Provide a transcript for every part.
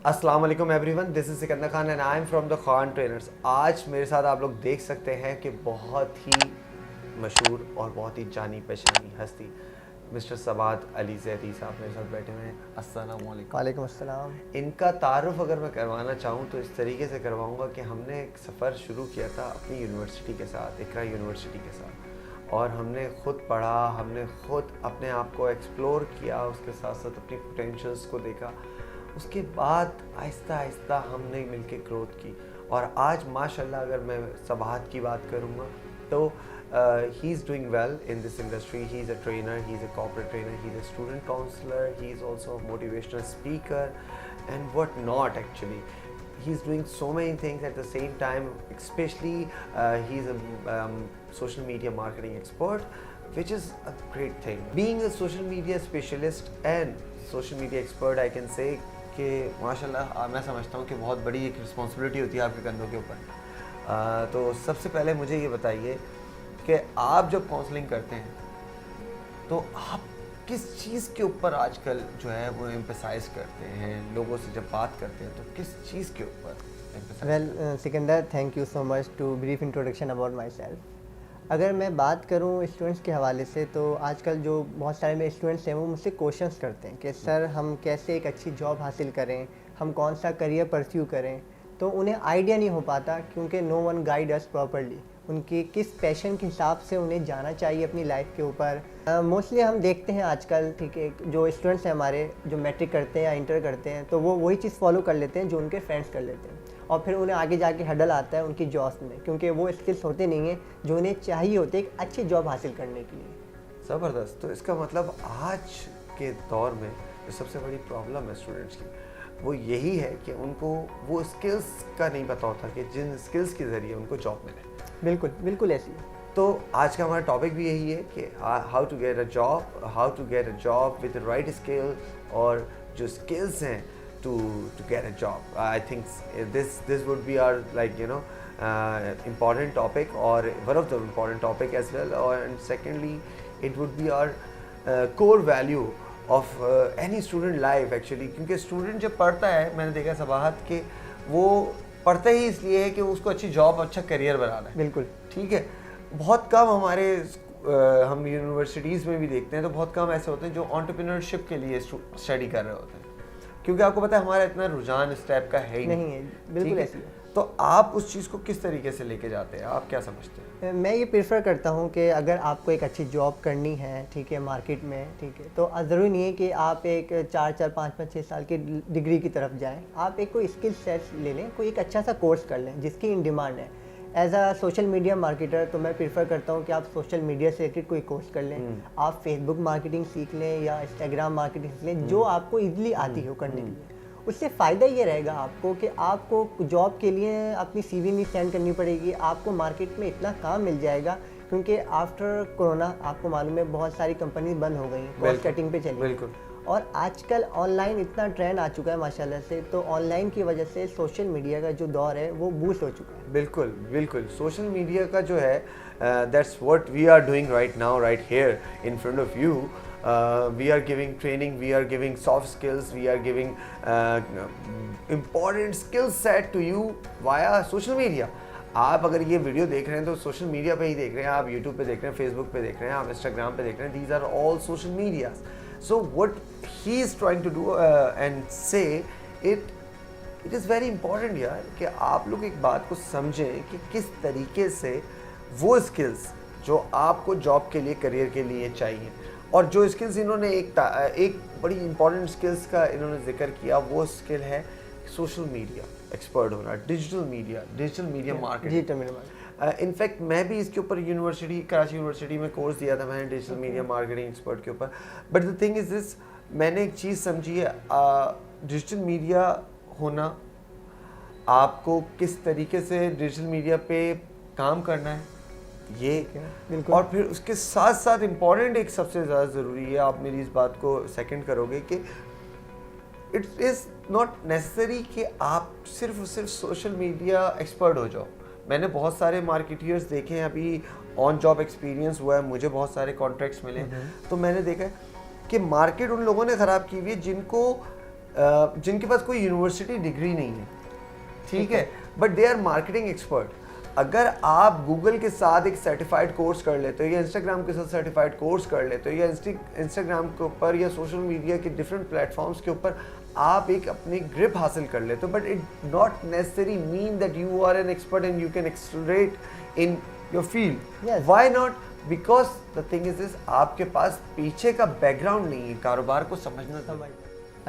अस्सलाम वालेकुम everyone, this is Sikandar Khan and I am from the Khan trainers. आज मेरे साथ आप लोग देख सकते हैं कि बहुत ही मशहूर और बहुत ही जानी पहचानी हस्ती मिस्टर सबात अली ज़ैदी साहब मेरे साथ बैठे हुए हैं। अस्सलाम वालेकुम। वालेकुम अस्सलाम। इनका तारुफ अगर मैं करवाना चाहूँ तो इस तरीके से करवाऊँगा कि हमने एक सफ़र शुरू किया था अपनी यूनिवर्सिटी के साथ, इकरा यूनिवर्सिटी के साथ, और हमने ख़ुद पढ़ा, हमने ख़ुद अपने आप को एक्सप्लोर किया, उसके साथ साथ अपनी पोटेंशियल्स को देखा। उसके बाद आहिस्ता आहिस्ता हमने मिलके ग्रोथ की और आज माशाल्लाह अगर मैं सबात की बात करूँगा तो he is doing well in this industry. He is a trainer, he is a corporate trainer, he is a student counsellor, he is also a motivational speaker and what not actually. He's doing so many things at the same time, especially he's a social media marketing expert, which is a great thing. Being a social media specialist and social media expert, I can say कि माशाल्लाह मैं समझता हूँ कि बहुत बड़ी एक responsibility होती है आपके कंधों के ऊपर। तो सबसे पहले मुझे ये बताइए कि आप जब काउंसलिंग करते हैं तो आप किस चीज़ के ऊपर आजकल जो है वो एम्फसाइज करते हैं, लोगों से जब बात करते हैं तो किस चीज़ के ऊपर? Well Sikandar, thank you so much to brief introduction about myself. अगर मैं बात करूं स्टूडेंट्स के हवाले से तो आजकल जो बहुत सारे मेरे स्टूडेंट्स हैं वो मुझसे क्वेश्चंस करते हैं कि सर हम कैसे एक अच्छी जॉब हासिल करें, हम कौन सा करियर परस्यू करें। तो उन्हें आइडिया नहीं हो पाता क्योंकि no one guide us properly. उनकी किस पैशन के हिसाब से उन्हें जाना चाहिए अपनी लाइफ के ऊपर। मोस्टली हम देखते हैं आजकल, ठीक है, जो स्टूडेंट्स हैं हमारे जो मैट्रिक करते हैं या इंटर करते हैं तो वो वही चीज़ फॉलो कर लेते हैं जो उनके फ्रेंड्स कर लेते हैं, और फिर उन्हें आगे जाके हडल आता है उनकी जॉब्स में, क्योंकि वो स्किल्स होते नहीं हैं जो उन्हें चाहिए होते एक अच्छी जॉब हासिल करने के लिए। ज़बरदस्त। तो इसका मतलब आज के दौर में जो सबसे बड़ी प्रॉब्लम है स्टूडेंट्स की वो यही है कि उनको वो स्किल्स का नहीं पता होता कि जिन स्किल्स के ज़रिए उनको जॉब मिले। बिल्कुल बिल्कुल ऐसी है। तो आज का हमारा टॉपिक भी यही है कि how to get a job with the right skill, और जो स्किल्स हैं to get a job. I think this would be our important topic, or one of the important topic as well. And secondly, it would be our core value of any student life actually. क्योंकि student जब पढ़ता है, मैंने देखा सबाहत के वो पढ़ता ही इसलिए है कि उसको अच्छी जॉब, अच्छा करियर बनाना है। बिल्कुल ठीक है। बहुत कम हमारे हम यूनिवर्सिटीज़ में भी देखते हैं तो बहुत कम ऐसे होते हैं जो एंटरप्रेन्योरशिप के लिए स्टडी कर रहे होते हैं, क्योंकि आपको पता है हमारा इतना रुझान इस टाइप का है ही नहीं है। बिल्कुल ऐसी है। तो आप उस चीज़ को किस तरीके से लेके जाते हैं, आप क्या समझते हैं? मैं ये प्रेफर करता हूँ कि अगर आपको एक अच्छी जॉब करनी है, ठीक है, मार्केट में, ठीक है, तो ज़रूरी नहीं है कि आप एक 4-4, 5-5, 6 साल की डिग्री की तरफ जाएं। आप एक कोई स्किल सेट ले लें, कोई एक अच्छा सा कोर्स कर लें जिसकी इन डिमांड है। As a social media marketer तो मैं प्रेफर करता हूँ कि आप सोशल मीडिया से रिलेटेड कोई कोर्स कर लें। आप फेसबुक मार्केटिंग सीख लें या इंस्टाग्राम मार्केटिंग सीख लें, जो आपको ईजिली आती हो करने के लिए। उससे फ़ायदा ये रहेगा आपको कि आपको जॉब के लिए अपनी सीवी नहीं सेंड करनी पड़ेगी, आपको मार्केट में इतना काम मिल जाएगा, क्योंकि आफ्टर कोरोना आपको मालूम है बहुत सारी कंपनी बंद हो गई, कॉस्ट कटिंग पे चली। बिल्कुल। और आजकल ऑनलाइन इतना ट्रेंड आ चुका है माशाल्लाह से, तो ऑनलाइन की वजह से सोशल मीडिया का जो दौर है वो बूस्ट हो चुका है। बिल्कुल बिल्कुल। सोशल मीडिया का जो है that's what we are doing right now, right here in front of you. We are giving training, we are giving soft skills, we are giving important skill set to you via social media. आप अगर ये video देख रहे हैं तो social media पे ही देख रहे हैं, आप यूट्यूब पे देख रहे हैं, फेसबुक पे देख रहे हैं, आप इंस्टाग्राम पे देख रहे हैं। These are all social medias. So what he is trying to do and say it is very important यार कि आप लोग एक बात को समझें कि किस तरीके से वो स्किल्स जो आपको जॉब के लिए, करियर के लिए चाहिए, और जो स्किल्स इन्होंने एक बड़ी इंपॉर्टेंट स्किल्स का इन्होंने जिक्र किया, वो स्किल है सोशल मीडिया एक्सपर्ट होना, डिजिटल मीडिया मार्केटिंग। इनफैक्ट मैं भी इसके ऊपर कराची यूनिवर्सिटी में कोर्स दिया था मैंने, डिजिटल मीडिया मार्केटिंग एक्सपर्ट के ऊपर। But the thing is this, मैंने एक चीज़ समझी है, डिजिटल मीडिया होना, आपको किस तरीके से डिजिटल मीडिया पे काम करना है ये, और फिर उसके साथ साथ इम्पॉर्टेंट एक सबसे ज़्यादा ज़रूरी है, आप मेरी इस बात को सेकंड करोगे, कि इट इज़ नॉट नेसेसरी कि आप सिर्फ सोशल मीडिया एक्सपर्ट हो जाओ। मैंने बहुत सारे मार्केटियर्स देखे हैं, अभी ऑन जॉब एक्सपीरियंस हुआ है, मुझे बहुत सारे कॉन्ट्रैक्ट्स मिले, तो मैंने देखा है कि मार्केट उन लोगों ने ख़राब की हुई है जिनको जिनके पास कोई यूनिवर्सिटी डिग्री नहीं है, ठीक है, but they are marketing expert. अगर आप गूगल के साथ एक सर्टिफाइड कोर्स कर लेते हो या इंस्टाग्राम के साथ सर्टिफाइड कोर्स कर लेते हो या इंस्टाग्राम के ऊपर या सोशल मीडिया के डिफरेंट प्लेटफॉर्म्स के ऊपर आप एक अपनी ग्रिप हासिल कर लेते हो, but it not necessary mean that you are an expert and you can accelerate in your field. Why not? Because the thing is this, आपके पास पीछे का बैकग्राउंड नहीं है, कारोबार को समझना।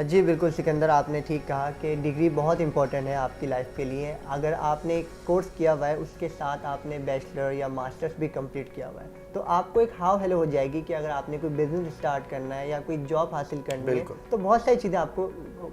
जी बिल्कुल सिकंदर, आपने ठीक कहा कि डिग्री बहुत इंपॉर्टेंट है आपकी लाइफ के लिए। अगर आपने एक कोर्स किया हुआ है, उसके साथ आपने बैचलर या मास्टर्स भी कंप्लीट किया हुआ है, तो आपको एक हाव हेलो हो जाएगी कि अगर आपने कोई बिजनेस स्टार्ट करना है या कोई जॉब हासिल करनी है, तो बहुत सारी चीज़ें आपको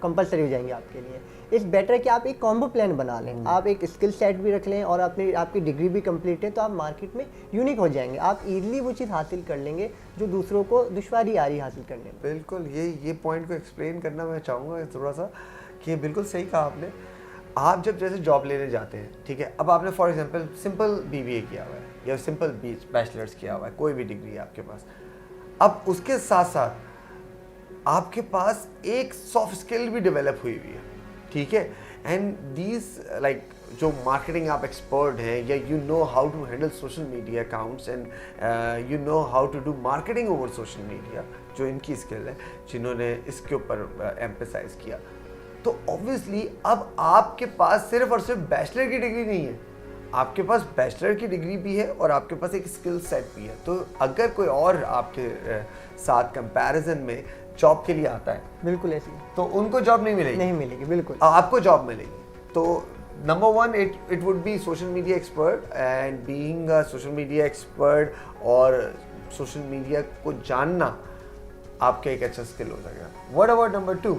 कंपलसरी हो जाएंगी आपके लिए। इट्स बेटर कि आप एक कॉम्बो प्लान बना लें, आप एक स्किल सेट भी रख लें और आपकी डिग्री भी कंप्लीट है, तो आप मार्केट में यूनिक हो जाएंगे। आप इजीली वो चीज़ हासिल कर लेंगे जो दूसरों को दुश्वारी आ रही हासिल करने में। बिल्कुल, ये पॉइंट को एक्सप्लेन करना मैं चाहूँगा थोड़ा सा, कि बिल्कुल सही कहा आपने। आप जब जैसे जॉब लेने जाते हैं, ठीक है, अब आपने फॉर एग्जांपल सिंपल बीबीए किया हुआ है या सिंपल बैचलर्स किया हुआ है, कोई भी डिग्री है आपके पास, अब उसके साथ साथ आपके पास एक सॉफ्ट स्किल भी डेवलप हुई हुई है, ठीक है, एंड दीज लाइक जो मार्केटिंग आप एक्सपर्ट हैं या you know how to handle social media accounts and you know how to do marketing over social media, जो इनकी स्किल है, जिन्होंने इसके ऊपर एम्फेसाइज किया, तो ऑब्वियसली अब आपके पास सिर्फ और सिर्फ बैचलर की डिग्री नहीं है, आपके पास बैचलर की डिग्री भी है और आपके पास एक स्किल सेट भी है। तो अगर कोई और आपके साथ कंपैरिजन में जॉब के लिए आता है, बिल्कुल ऐसी, तो उनको जॉब नहीं मिलेगी, बिल्कुल आपको जॉब मिलेगी। तो number one, it would be social media expert, and being a social media expert और सोशल मीडिया को जानना आपका एक अच्छा स्किल हो जाएगा। What about number 2?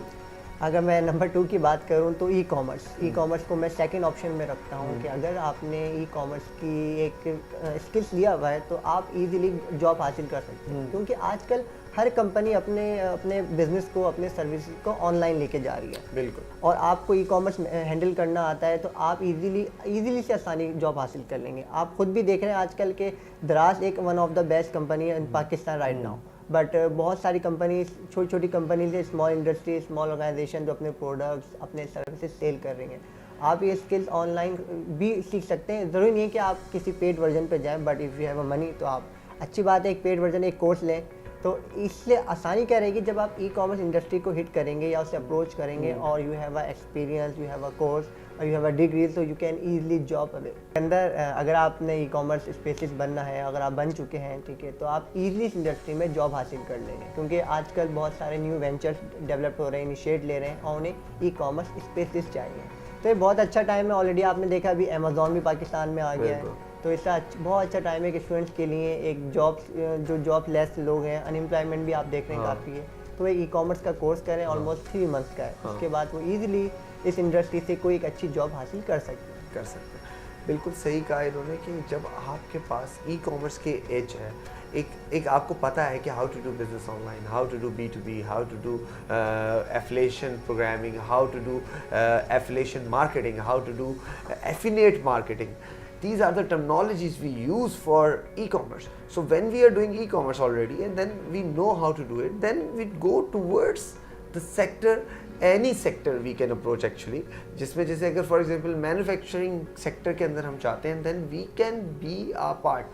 अगर मैं नंबर 2 की बात करूं तो ई कॉमर्स को मैं सेकंड ऑप्शन में रखता हूं कि अगर आपने ई कॉमर्स की एक स्किल्स लिया हुआ है तो आप इजीली जॉब हासिल कर सकते हैं, क्योंकि आजकल हर कंपनी अपने बिजनेस को, अपने सर्विस को ऑनलाइन लेके जा रही है। बिल्कुल। और आपको ई कॉमर्स हैंडल करना आता है तो आप इजीली से आसानी जॉब हासिल कर लेंगे। आप खुद भी देख रहे हैं आजकल के दराज एक one of the best company in Pakistan right now, but बहुत सारी कंपनीज, छोटी छोटी कंपनीज है, स्मॉल इंडस्ट्री, स्मॉल ऑर्गेनाइजेशन जो अपने प्रोडक्ट्स, अपने सर्विसेज सेल कर रही हैं। आप ये स्किल्स ऑनलाइन भी सीख सकते हैं, ज़रूरी नहीं है कि आप किसी पेड वर्जन पे जाएं, but if you have a money तो आप, अच्छी बात है, एक पेड वर्जन, एक कोर्स लें, तो इससे आसानी क्या रहेगी जब आप ई कॉमर्स इंडस्ट्री को हिट करेंगे या उसे अप्रोच करेंगे और you have a experience, you have a course और यू हैव अ डिग्री, तो यू कैन ईजिली जॉब अंदर। अगर आपने ई कॉमर्स स्पेशलिस्ट बनना है, अगर आप बन चुके हैं, ठीक है, तो आप ईजिली इस इंडस्ट्री में जॉब हासिल कर लेंगे, क्योंकि आजकल बहुत सारे न्यू वेंचर्स डेवलप हो रहे हैं, इनिशिएट ले रहे हैं और उन्हें ई कॉमर्स स्पेशलिस्ट चाहिए। तो ये बहुत अच्छा टाइम है। ऑलरेडी आपने देखा अभी अमेज़ॉन भी पाकिस्तान में आ गया है, तो इसका बहुत अच्छा टाइम है कि स्टूडेंट्स के लिए एक जॉब लेस लोग हैं, अनएम्प्लॉयमेंट भी आप देख रहे हैं काफ़ी है, तो एक ई कॉमर्स का कोर्स करें, ऑलमोस्ट 3 मंथ्स का है, उसके बाद वो ईजिली इस इंडस्ट्री से कोई एक अच्छी जॉब हासिल कर सकते हैं। बिल्कुल सही कहा इन्होंने कि जब आपके पास ई कॉमर्स के एज है, एक आपको पता है कि how to do business online, how to do B2B, how to do affiliation programming, how to do affiliation marketing, how to do affiliate marketing. These are the terminologies we use for e-commerce. So when we are doing e-commerce already and then we know how to do it, then we go towards the sector, any sector we can approach actually. जिसमें जैसे अगर for example manufacturing sector के अंदर हम चाहते हैं, then we can be a part.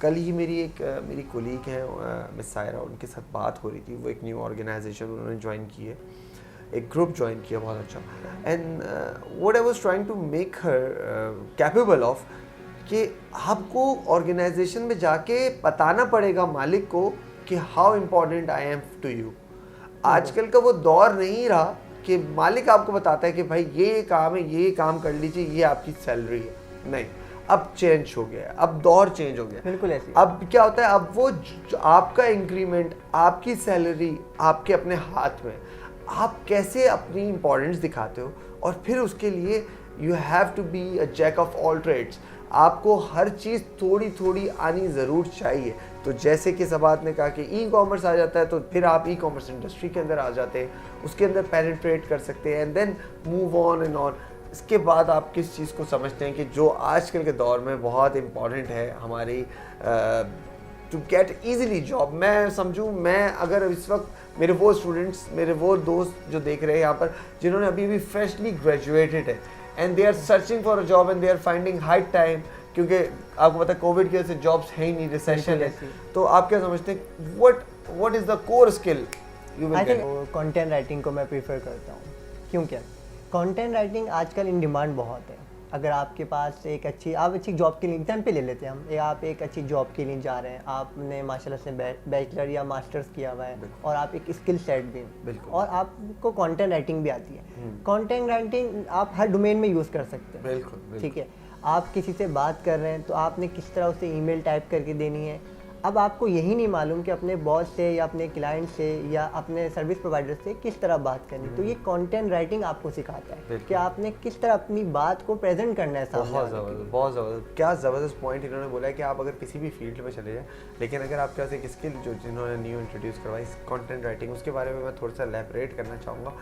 कल ही मेरी कोलीग है मिस सायरा, उनके साथ बात हो रही थी, वो एक न्यू ऑर्गेनाइजेशन उन्होंने ज्वाइन की है, एक ग्रुप ज्वाइन किया बहुत अच्छा, and what I was trying to make her capable of कि आपको ऑर्गेनाइजेशन में जाके बताना पड़ेगा मालिक को कि how important I am to you. आजकल का वो दौर नहीं रहा कि मालिक आपको बताता है कि भाई ये काम है, ये काम कर लीजिए, ये आपकी सैलरी है. नहीं, अब चेंज हो गया, अब दौर चेंज हो गया. बिल्कुल ऐसे. अब क्या होता है, अब वो आपका इंक्रीमेंट, आपकी सैलरी आपके अपने हाथ में, आप कैसे अपनी इंपॉर्टेंस दिखाते हो, और फिर उसके लिए you have to be a jack of all trades. आपको हर चीज़ थोड़ी थोड़ी आनी ज़रूर चाहिए. तो जैसे कि सबात ने कहा कि ई कॉमर्स आ जाता है, तो फिर आप ई कॉमर्स इंडस्ट्री के अंदर आ जाते हैं, उसके अंदर पेनिट्रेट कर सकते हैं, and then move on and on. इसके बाद आप किस चीज़ को समझते हैं कि जो आजकल के दौर में बहुत इम्पॉर्टेंट है, हमारी टू गेट ईजिली जॉब। मैं समझूँ, मैं अगर इस वक्त मेरे वो स्टूडेंट्स, मेरे वो दोस्त जो देख रहे हैं यहाँ पर, जिन्होंने अभी भी फ्रेशली ग्रेजुएटेड है and they are searching for a job and they are finding hard time, क्योंकि आपको पता है कोविड की वजह से जॉब्स है ही नहीं, रिसेशन है, तो आप क्या समझते हैं what is the core skill you will get? Content writing को मैं प्रीफर करता हूँ। क्यों? क्या कंटेंट राइटिंग आजकल इन डिमांड बहुत है। अगर आपके पास आप अच्छी जॉब के लिए एग्जाम्पल ले लेते हैं हम, आप एक अच्छी जॉब के लिए जा रहे हैं, आपने माशाल्लाह से बैचलर या मास्टर्स किया हुआ है और आप एक स्किल सेट भी, और आपको कंटेंट राइटिंग भी आती है। कंटेंट राइटिंग आप हर डोमेन में यूज़ कर सकते हैं। बिल्कुल, ठीक है। आप किसी से बात कर रहे हैं तो आपने किस तरह उसे ईमेल टाइप करके देनी है। अब आपको यही नहीं मालूम कि अपने बॉस से या अपने क्लाइंट से या अपने सर्विस प्रोवाइडर से किस तरह बात करनी, तो ये कंटेंट राइटिंग आपको सिखाता है कि आपने किस तरह अपनी बात को प्रेजेंट करना है सामने। बहुत ज़बरदस्त, क्या ज़बरदस्त पॉइंट इन्होंने बोला है कि आप अगर किसी भी फील्ड में चले जाएं, लेकिन अगर आपके पास एक स्किल जो जिन्होंने न्यू इंट्रोड्यूस करवाई कंटेंट राइटिंग, उसके बारे में मैं थोड़ा सा एलैबोरेट करना चाहूँगा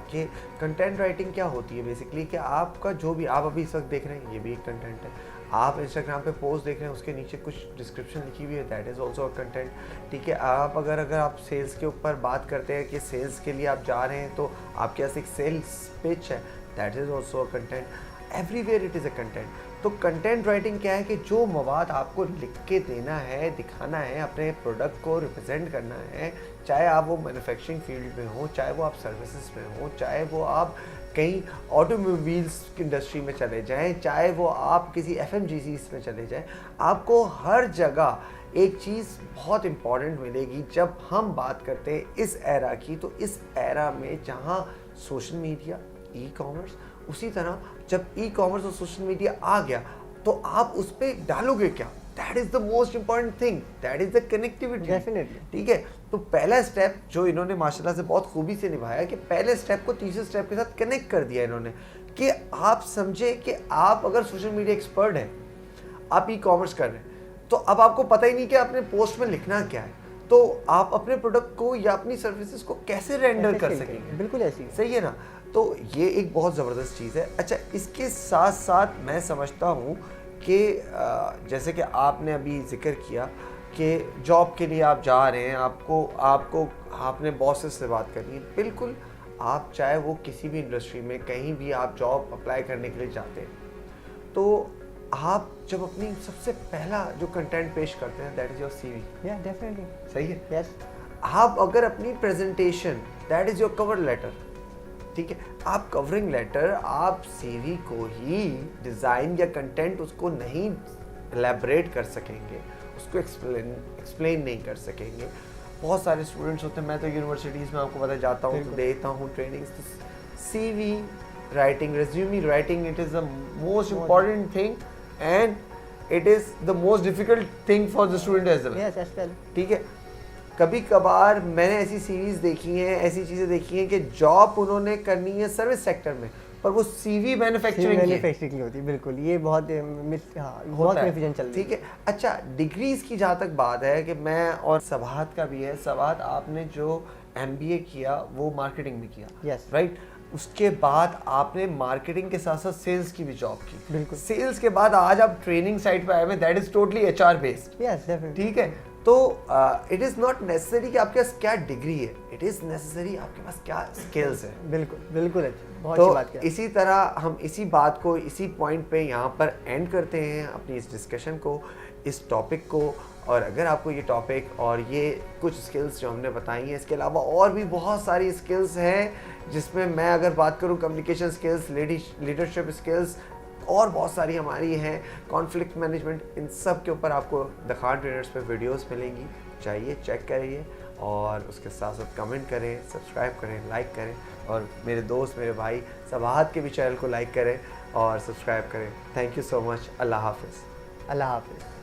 कि कंटेंट राइटिंग क्या होती है बेसिकली। कि आपका जो भी आप अभी इस वक्त देख रहे हैं, ये भी एक कंटेंट है। आप इंस्टाग्राम पे पोस्ट देख रहे हैं, उसके नीचे कुछ डिस्क्रिप्शन लिखी हुई है, that is also a content. ठीक है। आप अगर आप सेल्स के ऊपर बात करते हैं कि सेल्स के लिए आप जा रहे हैं, तो आपके पास एक सेल्स पिच है, that is also a content. Everywhere it is a content. तो कंटेंट राइटिंग क्या है कि जो मवाद आपको लिख के देना है, दिखाना है, अपने प्रोडक्ट को रिप्रेजेंट करना है, चाहे आप वो मैन्युफैक्चरिंग फील्ड में हो, चाहे वो आप सर्विसेज में हो, चाहे वो आप कहीं ऑटोमोबाइल्स की इंडस्ट्री में चले जाएं, चाहे वो आप किसी FMGCs में चले जाएं, आपको हर जगह एक चीज़ बहुत इम्पॉर्टेंट मिलेगी जब हम बात करते हैं इस एरा की। तो इस एरा में जहाँ सोशल मीडिया, ई कॉमर्स, उसी तरह जब ई कॉमर्स और सोशल मीडिया आ गया तो आप उस पर डालोगे क्या? That is the most important thing, that is the connectivity. Definitely. ठीक है। तो पहला स्टेप जो इन्होंने माशाल्लाह से बहुत खूबी से निभाया कि पहले स्टेप को तीसरे स्टेप के साथ कनेक्ट कर दिया इन्होंने, कि आप समझे कि आप अगर सोशल मीडिया एक्सपर्ट हैं, आप ई कॉमर्स कर रहे हैं, तो अब आपको पता ही नहीं कि आपने पोस्ट में लिखना क्या है, तो आप अपने प्रोडक्ट को या अपनी सर्विसेज को कैसे रेंडर कर सकेंगे। बिल्कुल ऐसी सही है ना। तो ये एक बहुत ज़बरदस्त चीज़ है। अच्छा, इसके साथ साथ मैं समझता हूँ कि जैसे कि आपने अभी जिक्र किया कि जॉब के लिए आप जा रहे हैं, आपको आपने बॉसेस से बात करनी है। बिल्कुल, आप चाहे वो किसी भी इंडस्ट्री में कहीं भी आप जॉब अप्लाई करने के लिए जाते हैं, तो आप जब अपनी सबसे पहला जो कंटेंट पेश करते हैं, दैट इज़ योर CV। या डेफिनेटली। सही है। यस। आप अगर अपनी presentation, that is your cover letter. ठीक है। आप कवरिंग लेटर, आप CV को ही डिज़ाइन या कंटेंट उसको नहीं एलैबोरेट कर सकेंगे, उसको एक्सप्लेन नहीं कर सकेंगे। बहुत सारे स्टूडेंट्स होते हैं, मैं तो यूनिवर्सिटीज़ में आपको पता जाता हूँ, तो देता हूँ ट्रेनिंग्स। तो CV writing, resume writing, it is the most important thing and it is the most difficult thing for the student as well. ठीक है। कभी कभार मैंने ऐसी सीरीज़ देखी हैं, ऐसी चीज़ें देखी हैं कि जॉब उन्होंने करनी है सर्विस सेक्टर में, पर वो CV मैन्युफैक्चरिंग की होती है। बिल्कुल, ये बहुत बहुत कन्फ्यूजन चल रही है। ठीक है। अच्छा, डिग्रीज की जहाँ तक बात है कि मैं, और सबाहत का भी है, सबाहत आपने जो MBA किया वो मार्केटिंग में किया। यस। राइट। उसके बाद आपने मार्केटिंग के साथ साथ सेल्स की भी जॉब की। बिल्कुल। सेल्स के बाद आज आप ट्रेनिंग साइट पे आए हुए, that is totally HR based. Yes, definitely. ठीक है। तो इट इज़ नॉट नेसेसरी कि आपके पास क्या डिग्री है, इट इज़ नेसेसरी आपके पास क्या स्किल्स है। बिल्कुल बिल्कुल। बहुत तो अच्छी बात किया। इसी तरह हम इसी बात को इसी पॉइंट पे यहाँ पर एंड करते हैं अपनी इस डिस्कशन को, इस टॉपिक को। और अगर आपको ये टॉपिक और ये कुछ स्किल्स जो हमने बताई हैं, इसके अलावा और भी बहुत सारी स्किल्स हैं जिसमें मैं अगर बात करूँ कम्युनिकेशन स्किल्स, लीडरशिप स्किल्स, और बहुत सारी हमारी हैं, कॉन्फ्लिक्ट मैनेजमेंट, इन सब के ऊपर आपको द खान ट्रेडर्स पे वीडियोस मिलेंगी। चाहिए चेक करिए और उसके साथ साथ कमेंट करें, सब्सक्राइब करें, लाइक करें, और मेरे दोस्त, मेरे भाई सबाहत के भी चैनल को लाइक करें और सब्सक्राइब करें। Thank you so much. अल्लाह हाफिज़। अल्लाह हाफिज़।